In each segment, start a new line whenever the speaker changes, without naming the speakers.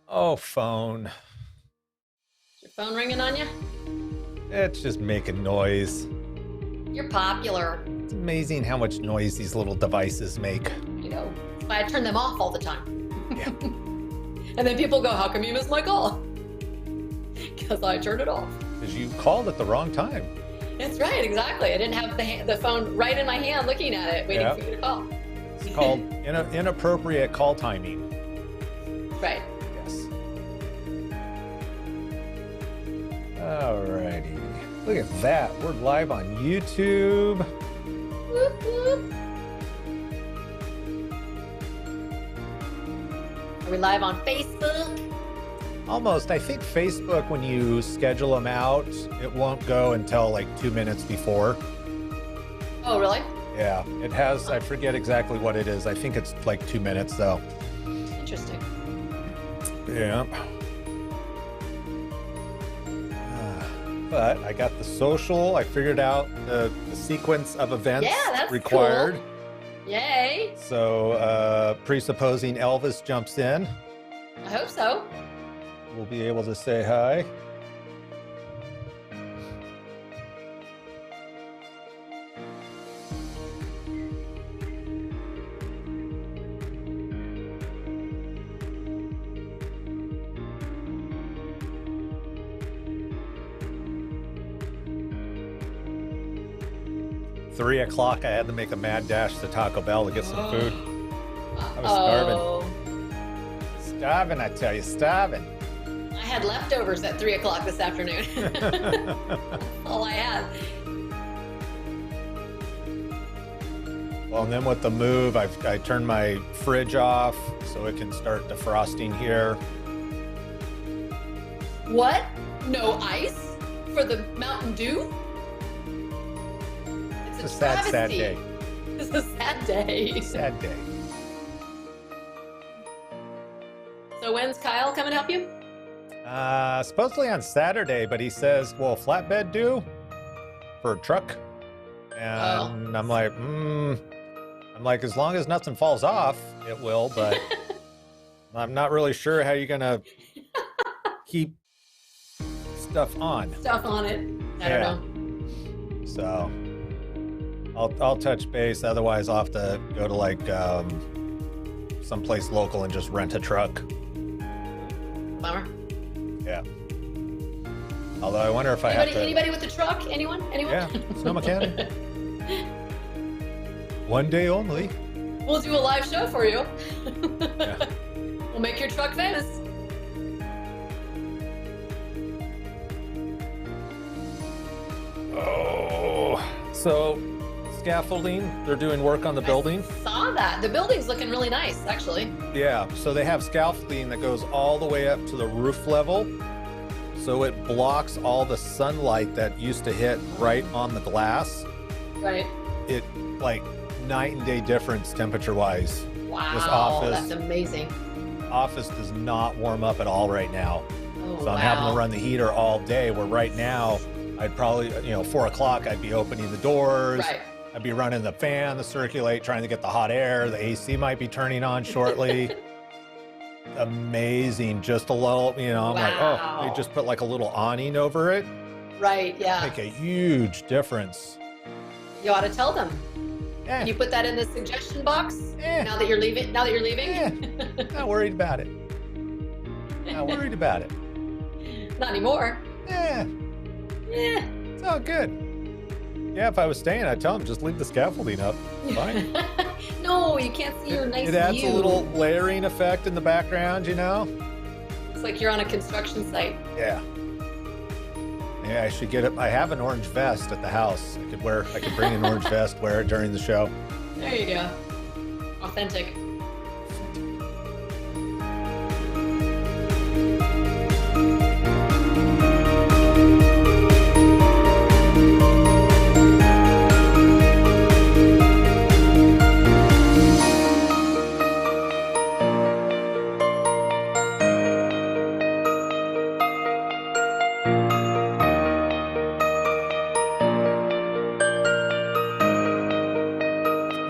Oh, phone.
Is your phone ringing on you?
It's just making noise.
You're popular.
It's amazing how much noise these little devices make.
You know, that's why I turn them off all the time.
Yeah.
And then people go, how come you missed my call? Because I turned it off.
Because you called at the wrong time.
That's right, exactly. I didn't have the phone right in my hand looking at it, waiting for you to call.
It's called inappropriate call timing.
Right.
Yes. Alrighty. Look at that. We're live on YouTube.
Whoop, whoop. Are we live on Facebook?
Almost. I think Facebook, when you schedule them out, it won't go until like 2 minutes before.
Oh, really?
Yeah, it has. I forget exactly what it is. I think it's like 2 minutes though.
Interesting.
Yeah. But I got the social. I figured out the sequence of events required.
Cool. Yay.
So presupposing Elvis jumps in,
I hope so.
we'll be able to say hi. Three o'clock, I had to make a mad dash to Taco Bell to get some food. I was starving. Starving, I tell you, starving.
I had leftovers at 3 o'clock this afternoon. All I had.
Well, and then with the move, I turned my fridge off so it can start defrosting here.
What? No ice for the Mountain Dew?
It's a sad, sad day.
It's a sad day.
Sad day.
So when's Kyle come and help you?
Supposedly on Saturday, but he says, well, flatbed do for a truck. And I'm like, as long as nothing falls off, it will, but I'm not really sure how you're going to keep stuff on.
Stuff on it. I don't know.
So I'll touch base. Otherwise, I'll have to go to like someplace local and just rent a truck.
Bummer.
Yeah. Although I wonder if I have to.
Anybody with the truck? Anyone?
Yeah, Sonoma County. One day only.
We'll do a live show for you.
Yeah.
We'll make your truck famous.
Oh, so scaffolding. They're doing work on the building.
I saw that. The building's looking really nice, actually.
Yeah, so they have scaffolding that goes all the way up to the roof level. So it blocks all the sunlight that used to hit right on the glass.
Right.
It like night and day difference temperature wise.
Wow,
This office,
that's amazing.
Office does not warm up at all right now.
Oh,
So I'm having to run the heater all day, where right now I'd probably, 4 o'clock, I'd be opening the doors.
Right.
I'd be running the fan to circulate, trying to get the hot air. The AC might be turning on shortly. Amazing. Just a little, I'm like, oh, they just put like a little awning over it.
Right, yeah.
Make a huge difference.
You ought to tell them.
Yeah.
Can you put that in the suggestion box
Yeah.
now that you're leaving?
Yeah. Not worried about it. Not worried about it.
Not anymore.
Yeah.
Yeah.
It's all good. Yeah, if I was staying, I'd tell them just leave the scaffolding up. It's fine.
No, you can't see your nice
It adds
view.
a little layering effect in the background,
It's like you're on a construction site.
Yeah. Yeah, I should get it. I have an orange vest at the house. I could bring an orange vest, wear it during the show.
There you go. Authentic.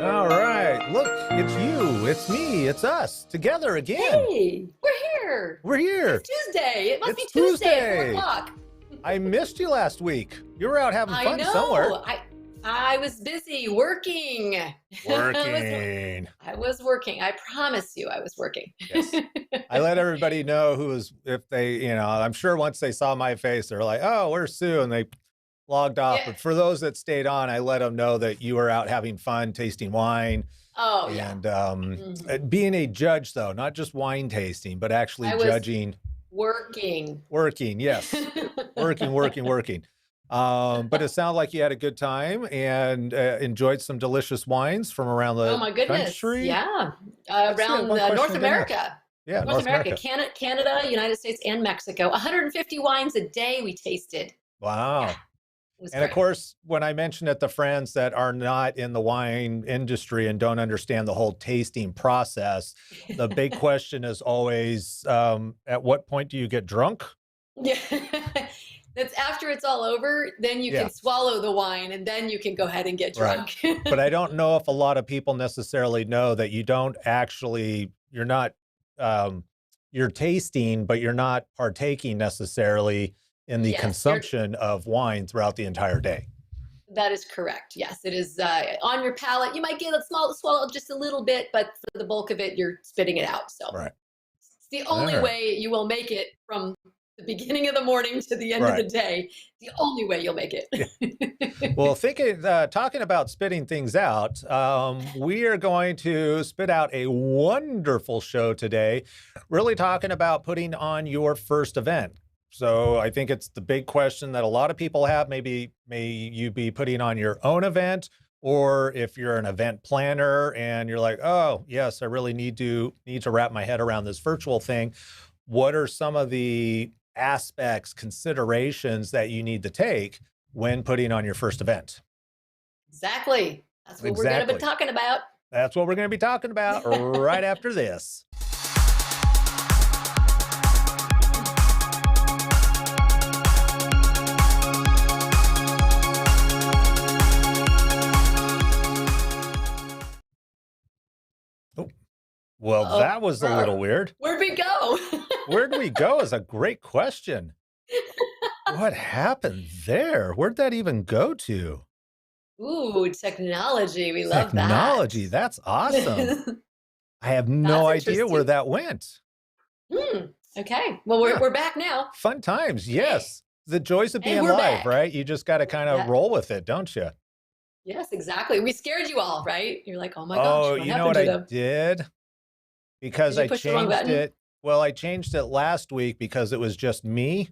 All right. Look, it's you. It's me. It's us. Together again.
Hey, we're here.
We're here.
It's Tuesday. It must
It's
be Tuesday at 4
Tuesday.
o'clock.
I missed you last week. You were out having
I
fun
know.
somewhere.
I was busy working.
Working.
I was working. I promise you I was working.
Yes. I let everybody know if they, I'm sure once they saw my face, they're like, oh, where's Sue? And they logged off.
Yeah.
But for those that stayed on, I let them know that you were out having fun, tasting wine.
Oh,
And being a judge, though, not just wine tasting, but actually judging.
Working,
yes. working. But it sounded like you had a good time and enjoyed some delicious wines from around the country.
Yeah, around North America.
Yeah,
North America, Canada, United States, and Mexico. 150 wines a day we tasted.
Wow.
Yeah,
and
great.
Of course, when I mention it to friends that are not in the wine industry and don't understand the whole tasting process, the big question is always, at what point do you get drunk?
Yeah. That's after it's all over, then you can swallow the wine and then you can go ahead and get drunk.
Right. But I don't know if a lot of people necessarily know that you don't actually, you're tasting, but you're not partaking necessarily in the consumption of wine throughout the entire day.
That is correct. Yes, it is on your palate. You might get a swallow just a little bit, but for the bulk of it, you're spitting it out. So it's the only way you will make it from the beginning of the morning to the end of the day. The only way you'll make it.
Well, talking about spitting things out, we are going to spit out a wonderful show today, really talking about putting on your first event. So I think it's the big question that a lot of people have. Maybe may you be putting on your own event, or if you're an event planner and you're like, oh, yes, I really need to wrap my head around this virtual thing. What are some of the aspects, considerations that you need to take when putting on your first event?
Exactly. That's what we're going to be talking about.
That's what we're going to be talking about right after this. Well, that was a little weird.
Where'd we go?
Where'd we go is a great question. What happened there? Where'd that even go to?
Ooh, technology. We love that.
Technology. That's awesome. I have no idea where that went.
Okay. Well, we're back now.
Fun times. Yes. The joys of being live, right? You just got to kind of roll with it, don't you?
Yes, exactly. We scared you all, right? You're like, oh my gosh.
Oh, you know what I did? Because I changed it. Well, I changed it last week because it was just me.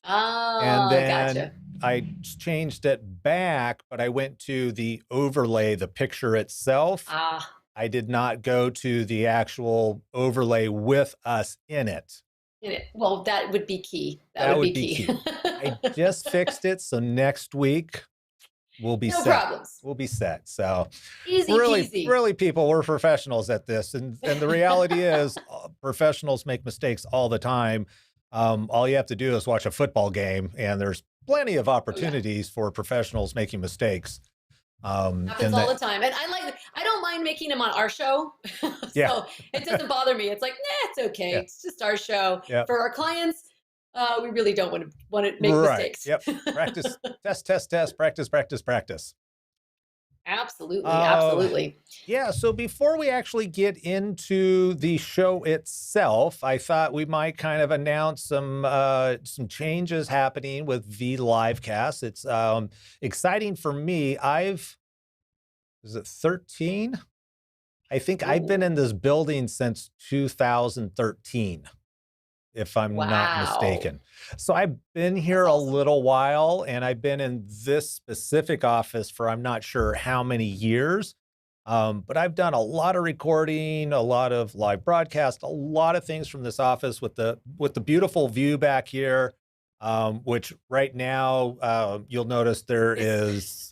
Oh,
and then
gotcha.
I changed it back, but I went to the overlay, the picture itself. I did not go to the actual overlay with us in it.
Well, that would be key. That would be key.
I just fixed it. So next week we'll be set.
No problems.
We'll be set. So
easy peasy.
Really, people, we're professionals at this. And the reality is professionals make mistakes all the time. All you have to do is watch a football game, and there's plenty of opportunities for professionals making mistakes.
Happens all the time. And I don't mind making them on our show. So it doesn't bother me. It's like, nah, it's okay. Yeah. It's just our show. For our clients, we really don't want to make mistakes.
Yep. Practice, test, practice.
Absolutely.
Yeah. So before we actually get into the show itself, I thought we might kind of announce some changes happening with V Livecast. It's exciting for me. Is it 13? I think I've been in this building since 2013. If I'm not mistaken. So I've been here a little while, and I've been in this specific office for I'm not sure how many years, but I've done a lot of recording, a lot of live broadcast, a lot of things from this office with the beautiful view back here, which right now you'll notice there is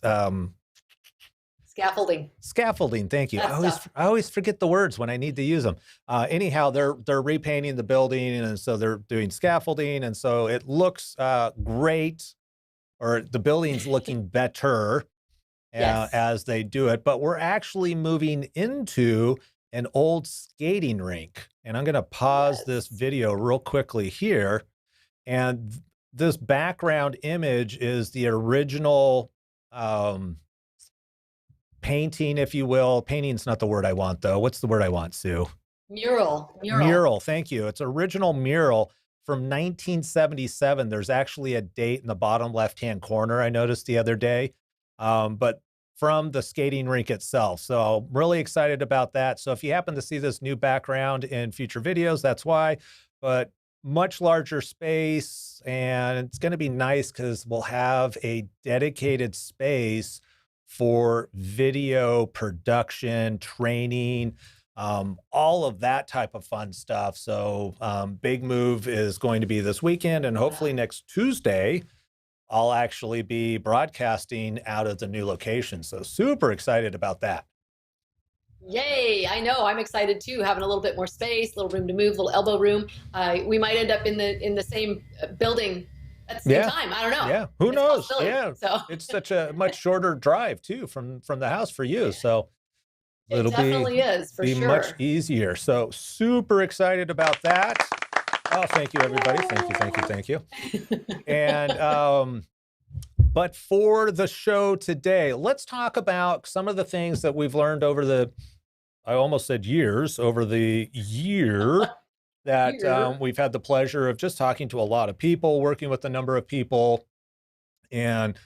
Scaffolding.
Thank you. I always forget the words when I need to use them. Anyhow, they're repainting the building, and so they're doing scaffolding, and so it looks great, or the building's looking better as they do it. But we're actually moving into an old skating rink. And I'm going to pause this video real quickly here. And this background image is the original painting, if you will. Painting's not the word I want, though. What's the word I want, Sue?
Mural.
Thank you. It's original mural from 1977. There's actually a date in the bottom left-hand corner I noticed the other day, but from the skating rink itself. So I'm really excited about that. So if you happen to see this new background in future videos, that's why. But much larger space, and it's going to be nice because we'll have a dedicated space for video production, training, all of that type of fun stuff. So big move is going to be this weekend, and hopefully next Tuesday, I'll actually be broadcasting out of the new location. So super excited about that.
Yay. I know. I'm excited too, having a little bit more space, little room to move, little elbow room. We might end up in the same building at the same time. I don't know.
Yeah. Who knows? Yeah. So it's such a much shorter drive too from the house for you. So
it'll definitely be
much easier. So super excited about that. Oh, thank you, everybody. Thank you. And but for the show today, let's talk about some of the things that we've learned over the, I almost said years, over the year that we've had the pleasure of just talking to a lot of people, working with a number of people, and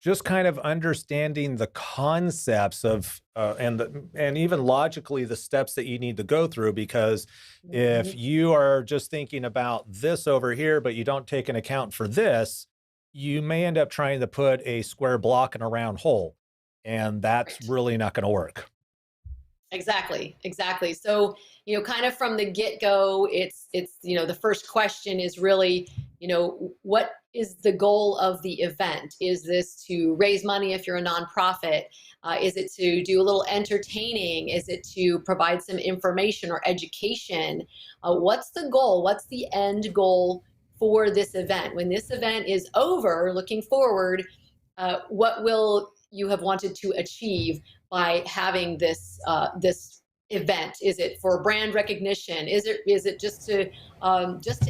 just kind of understanding the concepts of and even logically the steps that you need to go through, because if you are just thinking about this over here, but you don't take an account for this, you may end up trying to put a square block in a round hole, and that's really not going to work.
Exactly. So, kind of from the get-go, it's the first question is really, what is the goal of the event? Is this to raise money if you're a nonprofit? Is it to do a little entertaining? Is it to provide some information or education? What's the goal? What's the end goal for this event? When this event is over, looking forward, what will you have wanted to achieve by having this event? Is it for brand recognition? Is it just to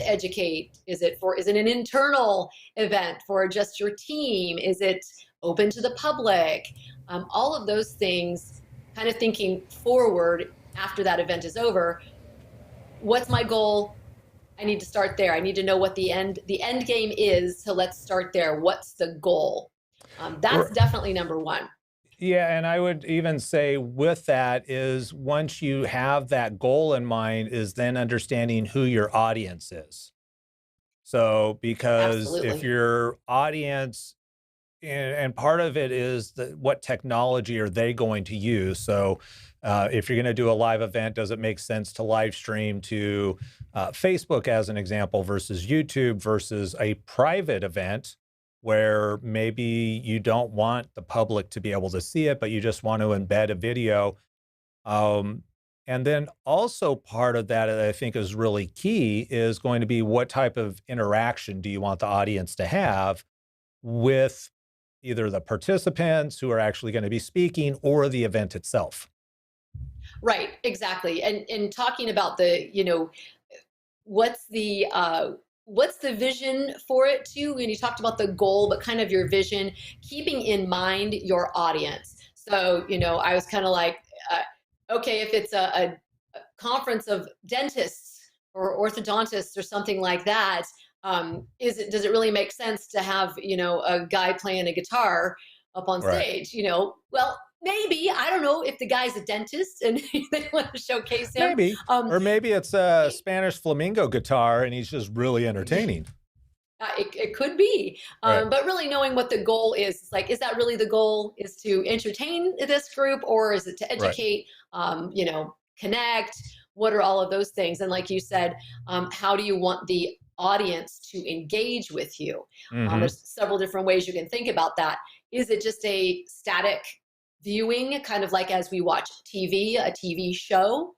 educate? Is it an internal event for just your team? Is it open to the public? All of those things, kind of thinking forward after that event is over. What's my goal? I need to start there. I need to know what the end game is. So let's start there. What's the goal? That's definitely number one.
Yeah, and I would even say with that is, once you have that goal in mind, is then understanding who your audience is. So because if your audience, and part of it is what technology are they going to use? So if you're going to do a live event, does it make sense to live stream to Facebook as an example versus YouTube versus a private event, where maybe you don't want the public to be able to see it, but you just want to embed a video. And then also part of that I think is really key is going to be, what type of interaction do you want the audience to have with either the participants who are actually going to be speaking or the event itself?
Right, exactly. And talking about what's the vision for it too? When you talked about the goal, but kind of your vision, keeping in mind your audience. So, I was kind of like, okay, if it's a conference of dentists or orthodontists or something like that, does it really make sense to have, a guy playing a guitar up on stage? Well, maybe, I don't know, if the guy's a dentist and they want to showcase him.
Maybe, or maybe it's a Spanish flamenco guitar and he's just really entertaining.
It could be, but really knowing what the goal is like, is that really the goal, is to entertain this group, or is it to educate, connect? What are all of those things? And like you said, how do you want the audience to engage with you? There's several different ways you can think about that. Is it just a static viewing, kind of like as we watch TV, a TV show?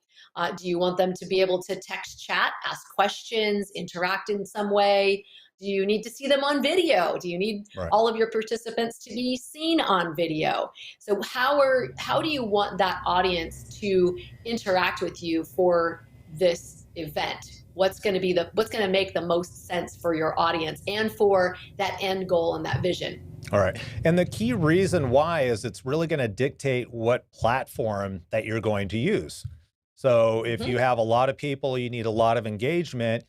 Do you want them to be able to text, chat, ask questions, interact in some way? Do you need to see them on video? Do you need all of your participants to be seen on video? So how do you want that audience to interact with you for this event? What's going to make the most sense for your audience and for that end goal and that vision?
All right. And the key reason why is it's really going to dictate what platform that you're going to use. So if you have a lot of people, you need a lot of engagement,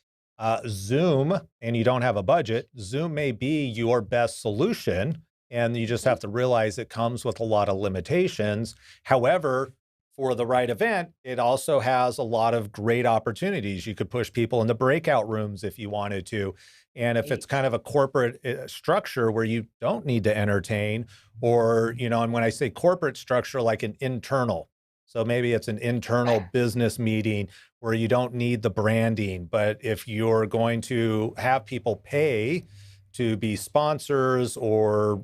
Zoom, and you don't have a budget, Zoom may be your best solution. And you just have to realize it comes with a lot of limitations. However, for the right event, it also has a lot of great opportunities. You could push people into breakout rooms if you wanted to. And if it's kind of a corporate structure where you don't need to entertain, or, and when I say corporate structure, like an internal, so maybe it's an internal business meeting where you don't need the branding. But if you're going to have people pay to be sponsors or,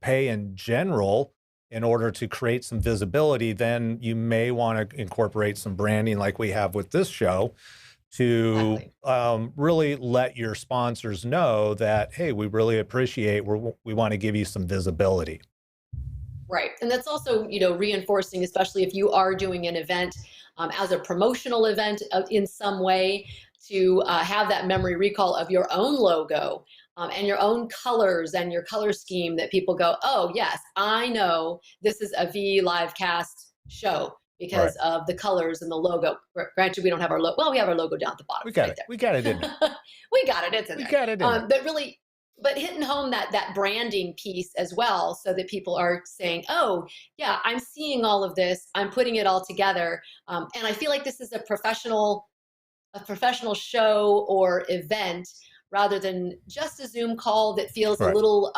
pay in general in order to create some visibility, then you may want to incorporate some branding like we have with this show to really let your sponsors know that, hey, we really appreciate, we want to give you some visibility.
Right. And that's also, reinforcing, especially if you are doing an event as a promotional event in some way, to have that memory recall of your own logo and your own colors and your color scheme, that people go, oh, yes, I know this is a V Livecast show because of the colors and the logo. Granted, we don't have our logo. Well, we have our logo down at the bottom.
We got it. We got it in there.
We got it. It's in there.
We got it in there.
But hitting home that branding piece as well, so that people are saying, oh, yeah, I'm seeing all of this. I'm putting it all together. And I feel like this is a professional show or event, rather than just a Zoom call that feels a little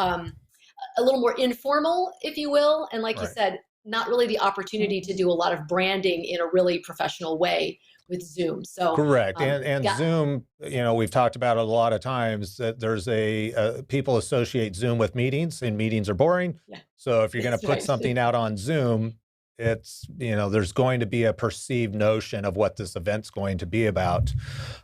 more informal, if you will. And like you said, not really the opportunity to do a lot of branding in a really professional way with Zoom. So
correct. And Zoom, we've talked about it a lot of times, that there's people associate Zoom with meetings, and meetings are boring. Yeah. So if you're going to put something out on Zoom, it's, there's going to be a perceived notion of what this event's going to be about.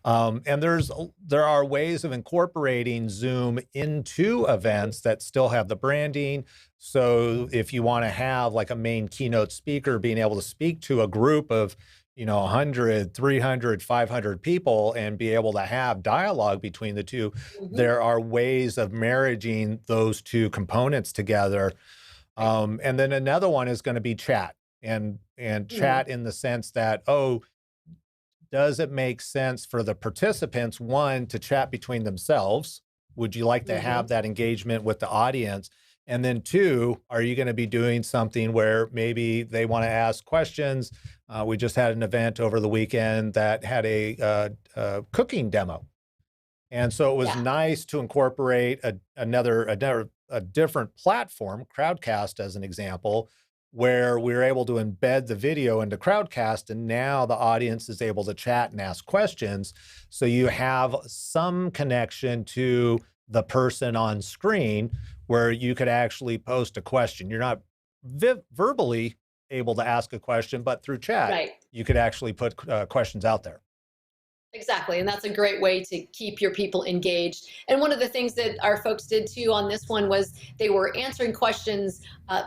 And there are ways of incorporating Zoom into events that still have the branding. So if you want to have like a main keynote speaker being able to speak to a group of 100, 300, 500 people and be able to have dialogue between the two, there are ways of marrying those two components together. And then another one is going to be chat, and chat in the sense that, does it make sense for the participants, one, to chat between themselves? Would you like to have that engagement with the audience? And then two, are you going to be doing something where maybe they want to ask questions? We just had an event over the weekend that had a cooking demo. And so it was nice to incorporate a different platform, Crowdcast as an example, where we were able to embed the video into Crowdcast, and now the audience is able to chat and ask questions. So you have some connection to the person on screen where you could actually post a question. You're not verbally able to ask a question, but through chat, you could actually put questions out there.
Exactly. And that's a great way to keep your people engaged. And one of the things that our folks did too on this one was they were answering questions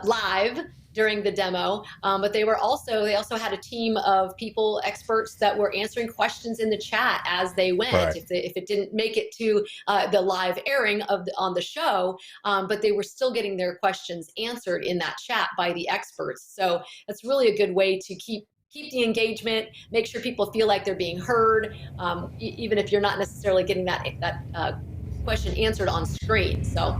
live during the demo, but they also had a team of people, experts, that were answering questions in the chat as they went. If it didn't make it to the live airing on the show, but they were still getting their questions answered in that chat by the experts. So that's really a good way to keep the engagement, make sure people feel like they're being heard, even if you're not necessarily getting that question answered on screen. So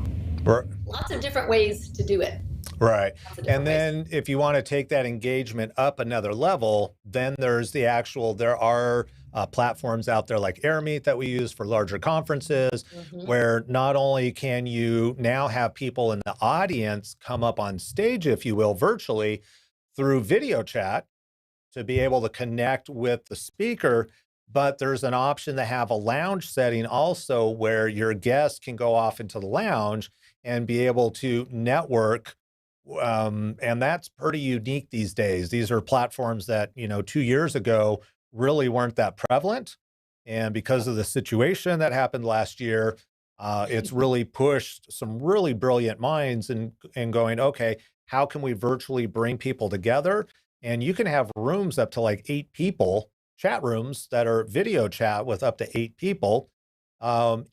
lots of different ways to do it.
Right. And then if you want to take that engagement up another level, then there are platforms out there like AirMeet that we use for larger conferences, where not only can you now have people in the audience come up on stage, if you will, virtually through video chat to be able to connect with the speaker, but there's an option to have a lounge setting also where your guests can go off into the lounge and be able to network. And that's pretty unique these days. These are platforms that, 2 years ago really weren't that prevalent. And because of the situation that happened last year, It's really pushed some really brilliant minds in going, okay, how can we virtually bring people together? And you can have rooms up to like 8 people, chat rooms that are video chat with up to 8 people,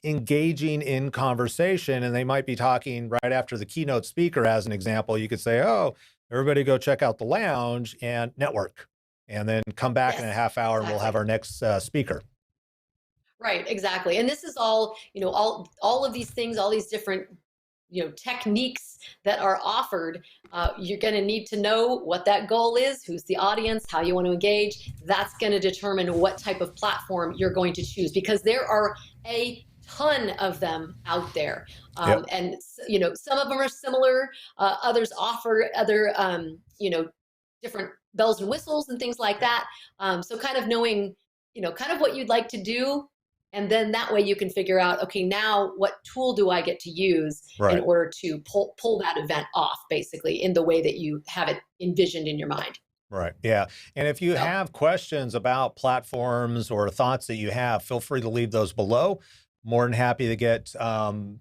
engaging in conversation. And they might be talking right after the keynote speaker, as an example. You could say, oh, everybody go check out the lounge and network, and then come back in a
Yes,
half hour and we'll have
exactly.
our next speaker.
Right, exactly. And this is all, all of these things, all these different, techniques that are offered. You're going to need to know what that goal is, who's the audience, how you want to engage. That's going to determine what type of platform you're going to choose, because there are a ton of them out there.
Yep.
And, some of them are similar. Others offer other, different bells and whistles and things like that. So kind of knowing, kind of what you'd like to do. And then that way you can figure out, okay, now what tool do I get to use in
Right.
order to pull that event off, basically, in the way that you have it envisioned in your mind.
Right. Yeah. And if you
So,
have questions about platforms or thoughts that you have, feel free to leave those below. More than happy to get to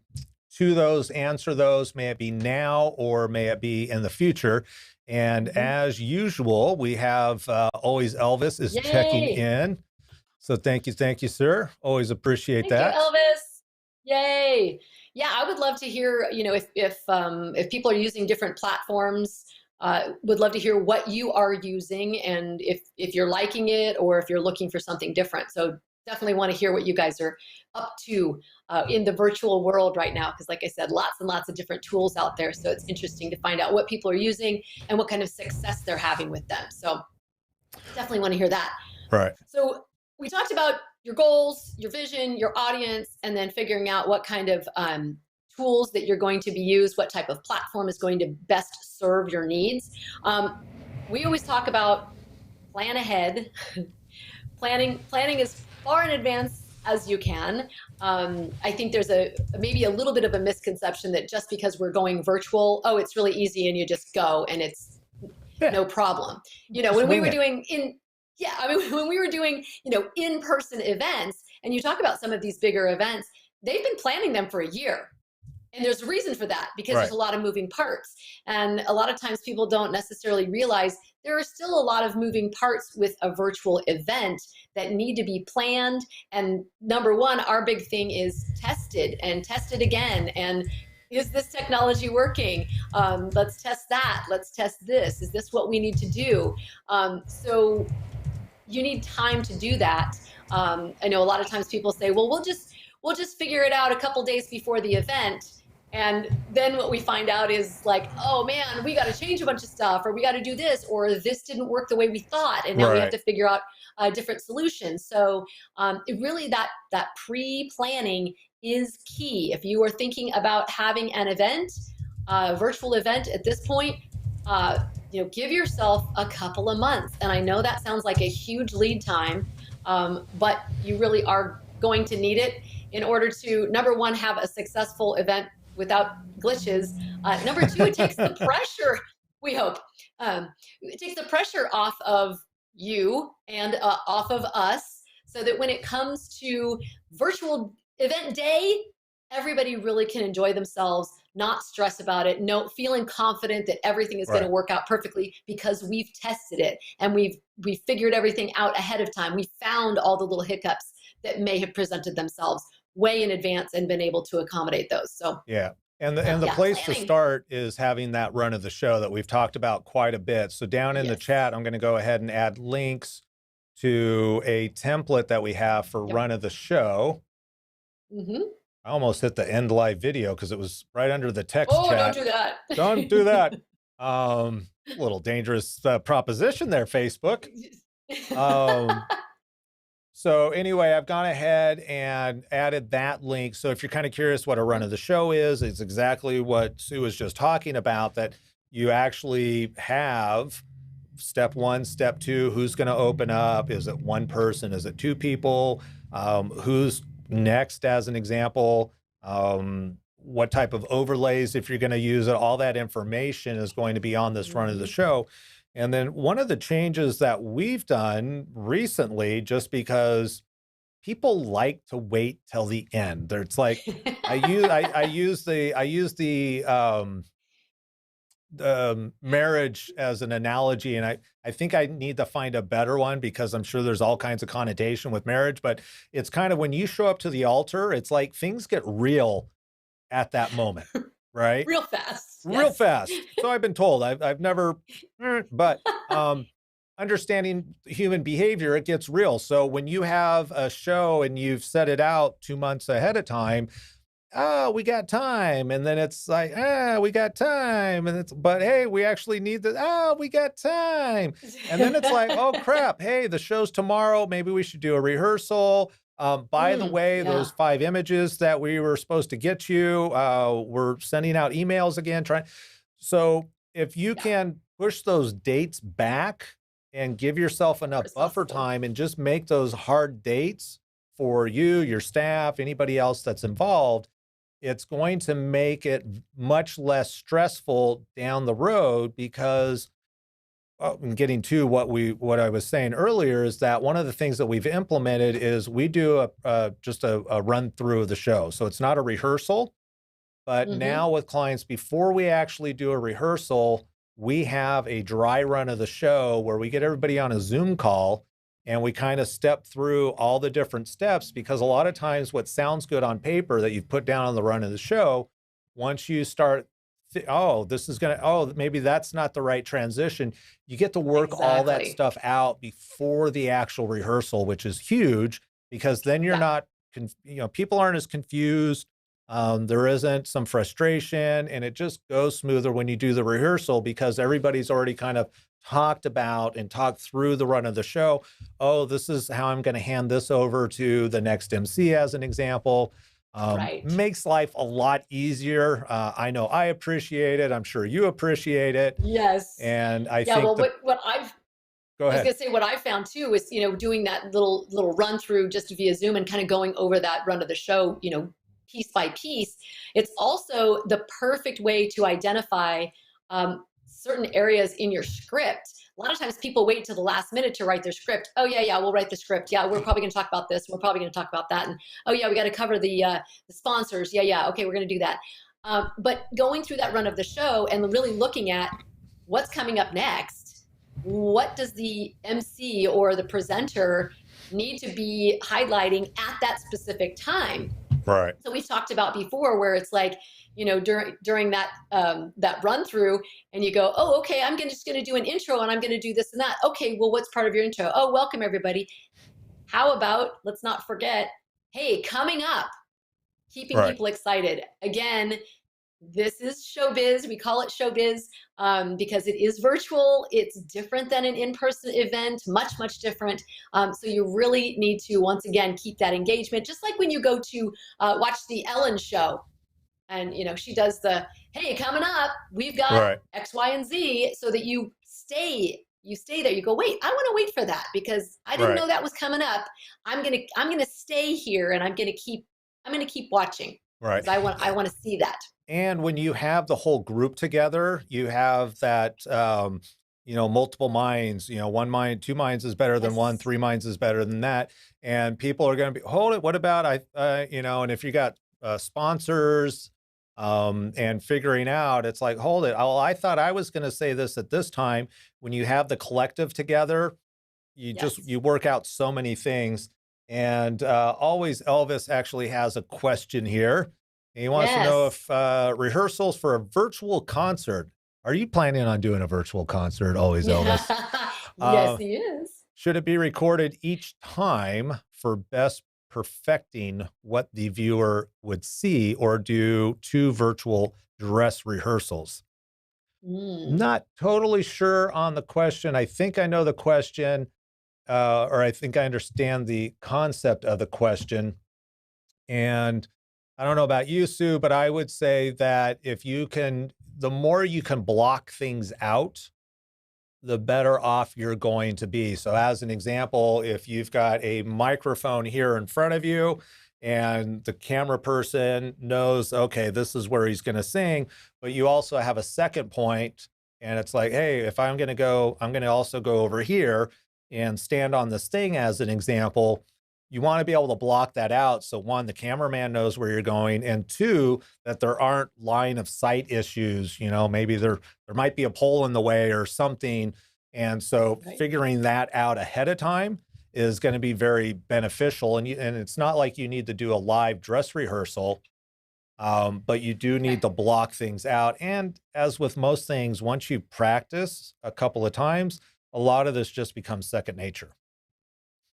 those, answer those, may it be now or may it be in the future. And
mhm.
as usual, we have always Elvis is checking
Yay.
in. So thank you, sir. Always appreciate
Thank you,
that.
Elvis. Yay. Yeah, I would love to hear, if people are using different platforms, would love to hear what you are using, and if you're liking it or if you're looking for something different. So definitely want to hear what you guys are up to in the virtual world right now, because like I said, lots and lots of different tools out there. So it's interesting to find out what people are using and what kind of success they're having with them. So definitely want to hear that.
Right.
So we talked about your goals, your vision, your audience, and then figuring out what kind of tools that you're going to be used, what type of platform is going to best serve your needs. We always talk about plan ahead, planning as far in advance as you can. I think there's maybe a little bit of a misconception that just because we're going virtual, oh, it's really easy and you just go and it's
Yeah.
no problem.
Just
When we
wing
were
it.
doing when we were doing, in-person events, and you talk about some of these bigger events, they've been planning them for a year. And there's a reason for that, because there's
Right.
a lot of moving parts. And a lot of times people don't necessarily realize there are still a lot of moving parts with a virtual event that need to be planned. And number one, our big thing is tested and tested again. And is this technology working? Let's test that. Let's test this. Is this what we need to do? So you need time to do that. I know a lot of times people say, well, we'll just figure it out a couple days before the event. And then what we find out is like, oh man, we got to change a bunch of stuff, or we got to do this, or this didn't work the way we thought, and now we have
Right.
to figure out a different solution. So it really, that pre-planning is key. If you are thinking about having an event, virtual event at this point, give yourself a couple of months. And I know that sounds like a huge lead time, but you really are going to need it in order to, number one, have a successful event without glitches. Number two, it takes the pressure, we hope. It takes the pressure off of you and off of us, so that when it comes to virtual event day, everybody really can enjoy themselves, not stress about it, no, feeling confident that everything is going to
Right.
work out perfectly, because we've tested it and we've figured everything out ahead of time. We found all the little hiccups that may have presented themselves way in advance and been able to accommodate those. So
Yeah. And the
yeah,
place to
planning.
start is having that run of the show that we've talked about quite a bit. So down in the
Yes.
chat, I'm going to go ahead and add links to a template that we have for
Yep.
run of the show.
Mm-hmm.
I almost hit the end live video because it was right under the text
Oh, don't
chat.
do that.
Don't do that. A little dangerous proposition there, Facebook. So anyway, I've gone ahead and added that link. So if you're kind of curious what a run of the show is, it's exactly what Sue was just talking about, that you actually have step one, step two, who's going to open up? Is it one person? Is it 2 people? Who's next, as an example? What type of overlays, if you're going to use it, all that information is going to be on this run of the
Mhm.
show. And then one of the changes that we've done recently, just because people like to wait till the end. It's like I use the marriage as an analogy, and I think I need to find a better one because I'm sure there's all kinds of connotation with marriage, but it's kind of when you show up to the altar, it's like things get real at that moment, right?
Real fast.
Real
Yes.
fast. So I've been told. I've never, but understanding human behavior, it gets real. So when you have a show and you've set it out 2 months ahead of time, oh, we got time. And then it's like, we got time. And but hey, we actually need we got time. And then it's like, oh crap, hey, the show's tomorrow. Maybe we should do a rehearsal. By the way, those 5 images that we were supposed to get you, we're sending out emails again. So if you can push those dates back and give yourself enough buffer time and just make those hard dates for you, your staff, anybody else that's involved, it's going to make it much less stressful down the road because and getting to what I was saying earlier is that one of the things that we've implemented is we do just a run through of the show. So it's not a rehearsal, but now with clients, before we actually do a rehearsal, we have a dry run of the show where we get everybody on a Zoom call and we kind of step through all the different steps, because a lot of times what sounds good on paper that you've put down on the run of the show, once you start, maybe that's not the right transition. You get to work all that stuff out before the actual rehearsal, which is huge, because then you're not, people aren't as confused. There isn't some frustration, and it just goes smoother when you do the rehearsal because everybody's already kind of talked about and talked through the run of the show. Oh, this is how I'm going to hand this over to the next MC as an example. Makes life a lot easier. I know I appreciate it. I'm sure you appreciate it.
Yes.
And I think
what I've
Go ahead.
I was going to say what I found too is, doing that little run through just via Zoom and kind of going over that run of the show, piece by piece. It's also the perfect way to identify certain areas in your script. A lot of times people wait till the last minute to write their script. Oh yeah, we'll write the script. Yeah, we're probably going to talk about this. We're probably going to talk about that. And oh yeah, we got to cover the sponsors. Yeah. Okay, we're going to do that. But going through that run of the show and really looking at what's coming up next, what does the MC or the presenter need to be highlighting at that specific time?
Right.
So we've talked about before where it's like, during that run through and you go, oh, okay, I'm just going to do an intro and I'm going to do this and that. Okay, well, what's part of your intro? Oh, welcome everybody. How about, let's not forget, hey, coming up, keeping people excited. Again, this is showbiz. We call it showbiz because it is virtual. It's different than an in-person event, much, much different. So you really need to, once again, keep that engagement. Just like when you go to watch the Ellen show and, she does the, hey, coming up, we've got X, Y, and Z, so that you stay there. You go, wait, I want to wait for that because I didn't know that was coming up. I'm going to stay here and I'm going to keep watching. Right. I want to see that.
And when you have the whole group together, you have that, multiple minds, 1 mind, 2 minds is better than 1, 3 minds is better than that. And people are going to be, hold it, what about, and if you got sponsors and figuring out, it's like, hold it. Oh, I thought I was going to say this at this time. When you have the collective together, you work out so many things. And always Elvis actually has a question here. He wants to know if rehearsals for a virtual concert. Are you planning on doing a virtual concert? Always, Elvis.
Yes, he is.
Should it be recorded each time for best perfecting what the viewer would see, or do 2 virtual dress rehearsals? Not totally sure on the question. I think I know the question, or I think I understand the concept of the question. And I don't know about you, Sue, but I would say that the more you can block things out, the better off you're going to be. So as an example, if you've got a microphone here in front of you and the camera person knows, okay, this is where he's going to sing, but you also have a second point and it's like, hey, if I'm going to also go over here and stand on this thing as an example. you want to be able to block that out. So one, the cameraman knows where you're going, and two, that there aren't line of sight issues. You know, maybe there might be a pole in the way or something. And so figuring that out ahead of time is going to be very beneficial. And it's not like you need to do a live dress rehearsal, but you do need to block things out. And as with most things, once you practice a couple of times, a lot of this just becomes second nature.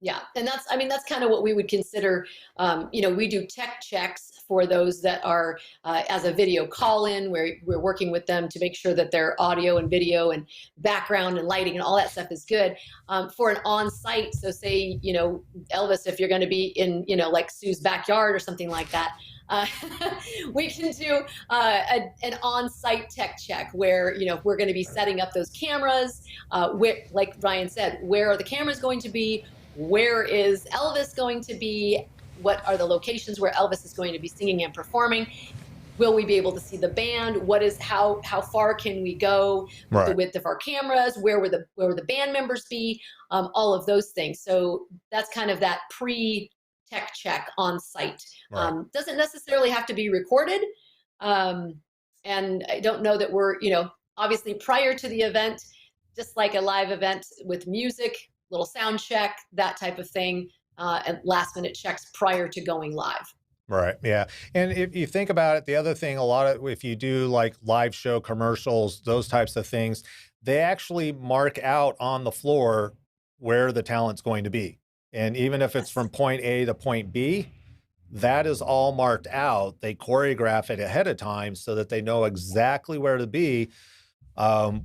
Yeah, and that's kind of what we would consider. We do tech checks for those that are as a video call-in, where we're working with them to make sure that their audio and video and background and lighting and all that stuff is good. For an on-site, so say, Elvis, if you're going to be in, like Sue's backyard or something like that, we can do an on-site tech check where, we're going to be setting up those cameras, like Ryan said, where are the cameras going to be? Where is Elvis going to be? What are the locations where Elvis is going to be singing and performing? Will we be able to see the band? How far can we go with the width of our cameras? Where would the band members be? All of those things. So that's kind of that pre-tech check on site. Doesn't necessarily have to be recorded. And I don't know that we're, obviously prior to the event, just like a live event with music, little sound check, that type of thing, and last minute checks prior to going live.
Right. Yeah. And if you think about it, the other thing, if you do like live show commercials, those types of things, they actually mark out on the floor where the talent's going to be. And even if it's from point A to point B, that is all marked out. They choreograph it ahead of time so that they know exactly where to be.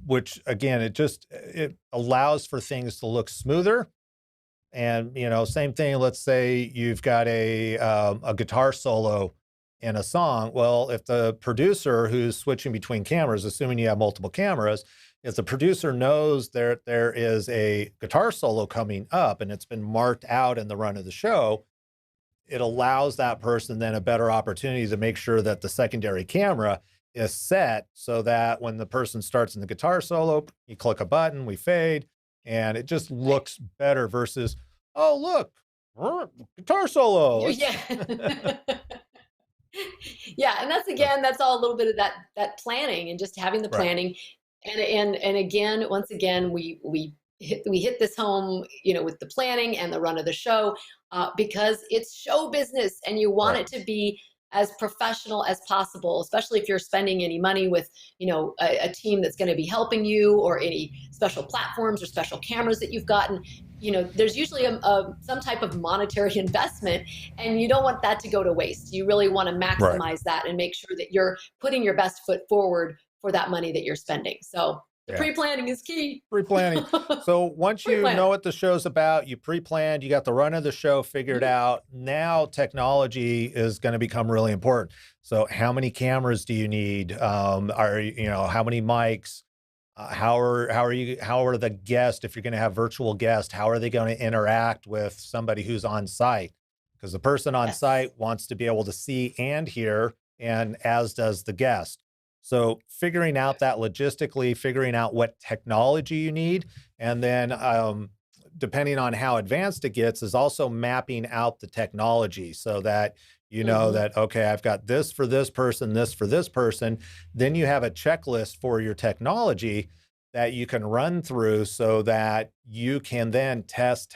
Which again, it allows for things to look smoother. And, same thing, let's say you've got a guitar solo in a song. Well, if the producer who's switching between cameras, assuming you have multiple cameras, if the producer knows there is a guitar solo coming up and it's been marked out in the run of the show, it allows that person then a better opportunity to make sure that the secondary camera is set so that when the person starts in the guitar solo, you click a button, we fade, and it just looks better versus, oh, look, guitar solo.
Yeah. Yeah. And that's all a little bit of that planning and just having the planning. And again, once again, we hit this home, with the planning and the run of the show, because it's show business and you want it to be as professional as possible, especially if you're spending any money with, a team that's going to be helping you, or any special platforms or special cameras that you've gotten. There's usually some type of monetary investment, and you don't want that to go to waste. You really want to maximize that and make sure that you're putting your best foot forward for that money that you're spending. So the pre-planning is key.
Pre-planning. So once you know what the show's about, you pre-planned, you got the run of the show figured out. Now technology is going to become really important. So how many cameras do you need? How many mics? How are the guests, if you're going to have virtual guests, how are they going to interact with somebody who's on site? Because the person on site wants to be able to see and hear, and as does the guest. So figuring out that logistically, figuring out what technology you need, and then depending on how advanced it gets, is also mapping out the technology so that you know that, okay, I've got this for this person, this for this person. Then you have a checklist for your technology that you can run through so that you can then test,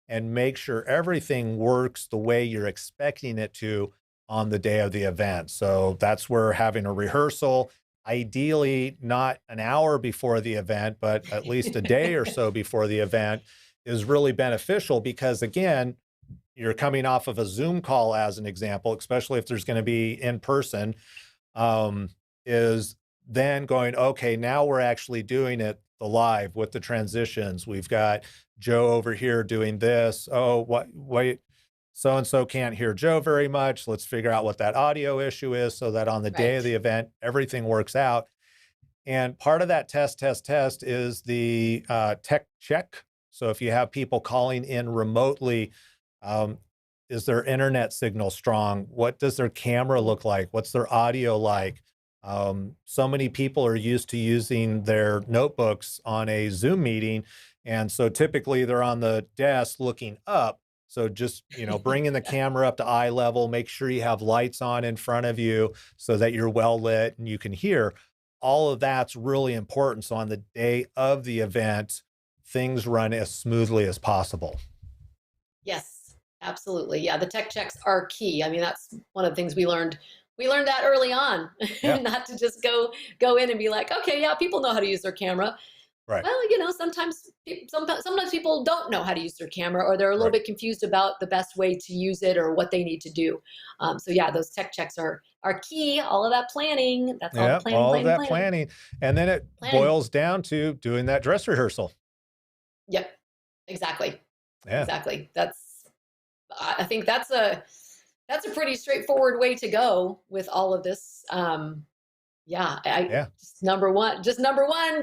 and make sure everything works the way you're expecting it to on the day of the event. So that's where having a rehearsal, ideally not an hour before the event, but at least a day or so before the event, is really beneficial, because again, you're coming off of a Zoom call as an example, especially if there's going to be in person, is then going, okay, now we're actually doing it the live with the transitions. We've got Joe over here doing this. Oh, wait, so-and-so can't hear Joe very much. Let's figure out what that audio issue is so that on the day of the event, everything works out. And part of that test is the tech check. So if you have people calling in remotely, is their internet signal strong? What does their camera look like? What's their audio like? So many people are used to using their notebooks on a Zoom meeting. And so typically they're on the desk looking up. So just, bringing the camera up to eye level, make sure you have lights on in front of you so that you're well lit and you can hear. All of that's really important. So on the day of the event, things run as smoothly as possible.
Yes, absolutely. Yeah, the tech checks are key. I mean, that's one of the things we learned. We learned that early on,
Yeah.
not to just go in and be like, okay, yeah, people know how to use their camera.
Right.
Well, sometimes people don't know how to use their camera, or they're a little bit confused about the best way to use it or what they need to do. So yeah, those tech checks are key. All of that planning. That's all planning.
All of that planning. And then it boils down to doing that dress rehearsal.
Yep. Exactly.
Yeah.
Exactly. I think that's a pretty straightforward way to go with all of this. Just number one,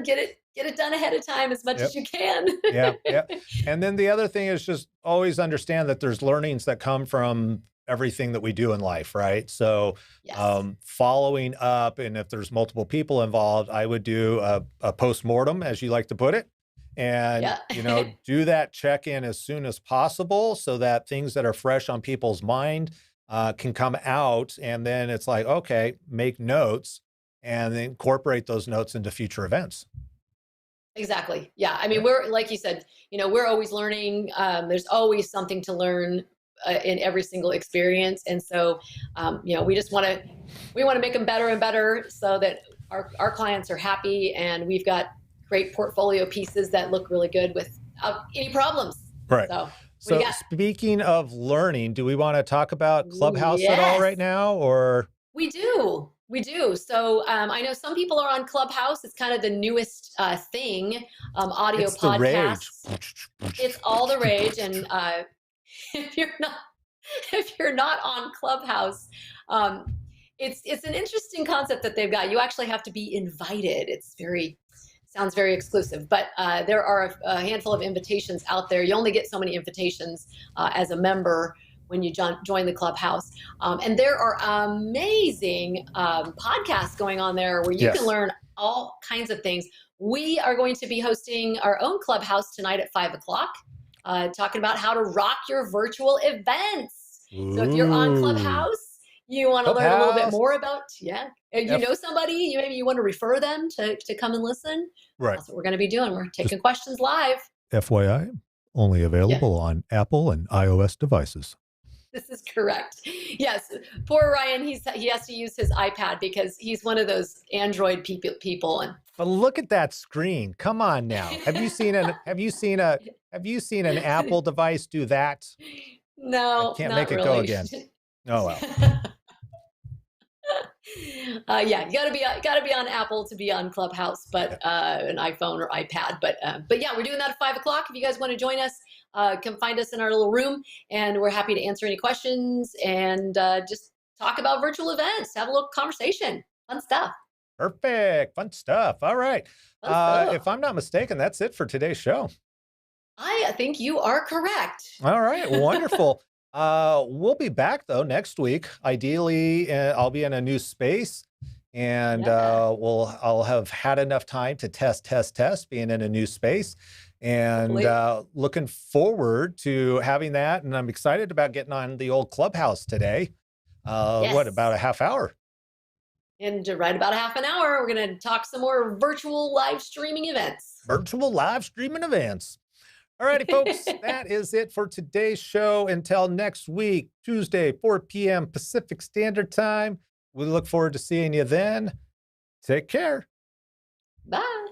get it done ahead of time as much as you can.
Yeah. And then the other thing is just always understand that there's learnings that come from everything that we do in life, right? So following up, and if there's multiple people involved, I would do a post-mortem, as you like to put it. And, do that check-in as soon as possible so that things that are fresh on people's mind can come out. And then it's like, okay, make notes and then incorporate those notes into future events.
Exactly. Yeah. I mean, we're, like you said, we're always learning. There's always something to learn in every single experience. And so, we just want to make them better and better so that our clients are happy, and we've got great portfolio pieces that look really good without any problems.
Right. So speaking of learning, do we want to talk about Clubhouse at all right now, or?
We do. So I know some people are on Clubhouse. It's kind of the newest thing, audio podcasts. It's all the rage. And if you're not on Clubhouse, it's an interesting concept that they've got. You actually have to be invited. Sounds very exclusive, but there are a handful of invitations out there. You only get so many invitations as a member when you join the Clubhouse. And there are amazing podcasts going on there where you can learn all kinds of things. We are going to be hosting our own Clubhouse tonight at 5:00, talking about how to rock your virtual events. Ooh. So if you're on Clubhouse, you want to learn a little bit more about, know somebody, maybe you want to refer them to come and listen.
Right.
That's what we're going to be doing. We're taking questions live.
FYI, only available on Apple and iOS devices.
This is correct. Yes. Poor Ryan, he has to use his iPad because he's one of those Android people.
But look at that screen. Come on now. Have you seen an Apple device do that?
No.
I can't make it
really.
Go again. Oh well.
You gotta be on Apple to be on Clubhouse, but an iPhone or iPad. But yeah, we're doing that at 5:00. If you guys want to join us, come find us in our little room, and we're happy to answer any questions and just talk about virtual events, have a little conversation, fun stuff.
Perfect, fun stuff. All right. If I'm not mistaken, that's it for today's show.
I think you are correct.
All right, wonderful. We'll be back though next week. Ideally, I'll be in a new space, and I'll have had enough time to test being in a new space, and looking forward to having that. And I'm excited about getting on the old Clubhouse today. What, about a half hour?
And right about a half an hour, we're going to talk some more virtual live streaming events.
All righty, folks, that is it for today's show. Until next week, Tuesday, 4 p.m. Pacific Standard Time. We look forward to seeing you then. Take care.
Bye.